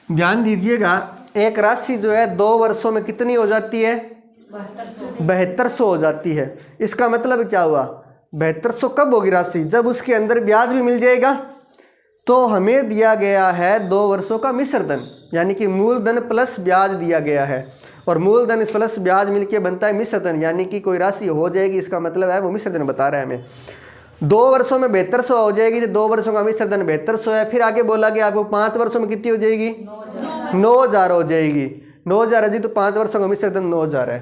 ध्यान दीजिएगा, एक राशि जो है 2 वर्षों में कितनी हो जाती है? 7200 हो जाती है। इसका मतलब क्या हुआ? 7200 कब होगी राशि? जब उसके अंदर ब्याज भी मिल जाएगा। तो हमें दिया गया है 2 वर्षों का मिश्र धन, यानी कि मूलधन प्लस ब्याज दिया गया है, और मूलधन प्लस ब्याज मिलके बनता है मिश्र धन, यानी कि कोई राशि हो जाएगी, इसका मतलब है वो मिश्र धन बता रहा है हमें। 2 वर्षों में 7200 हो जाएगी, तो 2 वर्षों का मिश्र धन 7200 है। फिर आगे बोला कि आपको 5 वर्षों में कितनी हो जाएगी? 9000 हो जाएगी। 9000 है जी, तो 5 वर्षों का मिश्र धन 9000 है।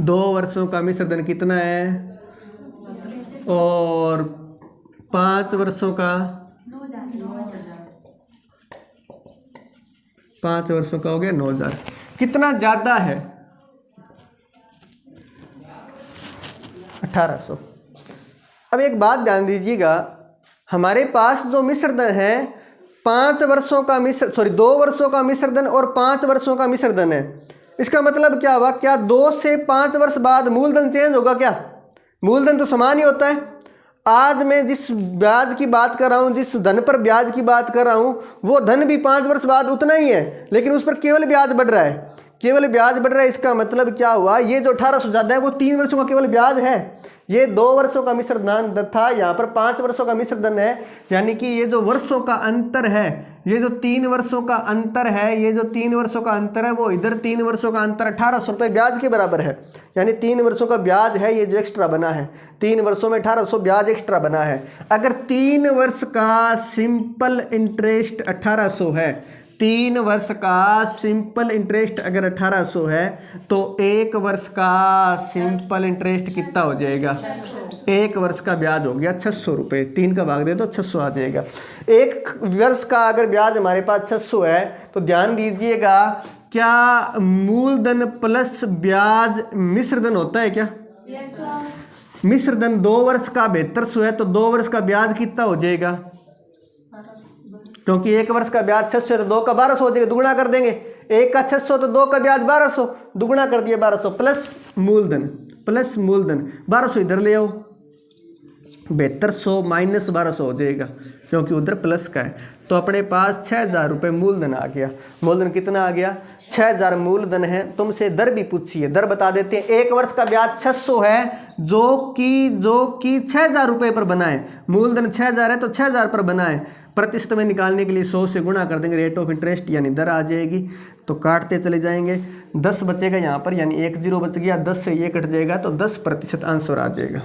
दो वर्षों का मिश्र धन कितना है? और 5 वर्षों का 5 वर्षों का हो गया 9000। कितना ज्यादा है? 1800। अब एक बात ध्यान दीजिएगा, हमारे पास जो मिश्र धन है 2 वर्षों का मिश्र धन और 5 वर्षों का मिश्र धन है। इसका मतलब क्या हुआ? क्या 2 से 5 वर्ष बाद मूलधन चेंज होगा क्या? मूलधन तो समान ही होता है। आज मैं जिस ब्याज की बात कर रहा हूँ, जिस धन पर ब्याज की बात कर रहा हूँ, वो धन भी 5 वर्ष बाद उतना ही है, लेकिन उस पर केवल ब्याज बढ़ रहा है, केवल ब्याज बढ़ रहा है। इसका मतलब क्या हुआ? ये जो 1800 ज्यादा है वो 3 वर्षों का केवल ब्याज है। ये 2 वर्षों का मिश्र धन था, यहाँ पर 5 वर्षों का मिश्र धन है, यानी कि ये जो वर्षों का अंतर है, ये जो 3 वर्षों का अंतर है, ये जो 3 वर्षों का अंतर है, वो इधर 3 वर्षों का अंतर 1800 रुपये ब्याज के बराबर है। यानी 3 वर्षों का ब्याज है, ये जो एक्स्ट्रा बना है, 3 वर्षों में 1800 ब्याज एक्स्ट्रा बना है। अगर 3 वर्ष का सिंपल इंटरेस्ट 1800 है, 3 वर्ष का सिंपल इंटरेस्ट अगर 1800 है, तो 1 वर्ष का सिंपल इंटरेस्ट कितना हो जाएगा? 1 वर्ष का ब्याज हो गया 600 रुपये। 3 का भाग दे तो 600 आ जाएगा। 1 वर्ष का अगर ब्याज हमारे पास 600 है, तो ध्यान दीजिएगा, क्या मूलधन प्लस ब्याज मिश्र धन होता है क्या? मिश्र धन 2 वर्ष का 7200 है, तो 2 वर्ष का ब्याज कितना हो जाएगा? क्योंकि 1 वर्ष का ब्याज 600 है, तो 2 का 1200 हो जाएगा, दुगुना कर देंगे। 1 का 600 तो 2 का ब्याज 1200, दुगुना कर दिया 1200 प्लस मूलधन 1200 इधर ले आओ, 7200 माइनस 1200 हो जाएगा, क्योंकि उधर प्लस का है। तो अपने पास 6000 रुपये मूलधन आ गया। मूलधन कितना आ गया? 6000 मूलधन है। तुमसे दर भी पूछिए, दर बता देते हैं। 1 वर्ष का ब्याज 600 है, जो कि 6000 रुपये पर बना है। मूलधन 6000 है, तो 6000 पर बना है। प्रतिशत में निकालने के लिए 100 से गुणा कर देंगे, रेट ऑफ इंटरेस्ट यानी दर आ जाएगी। तो काटते चले जाएंगे, 10 बचेगा यहाँ पर, यानी 1 0 बच गया, 10 से ये कट जाएगा, तो 10% आंसर आ जाएगा।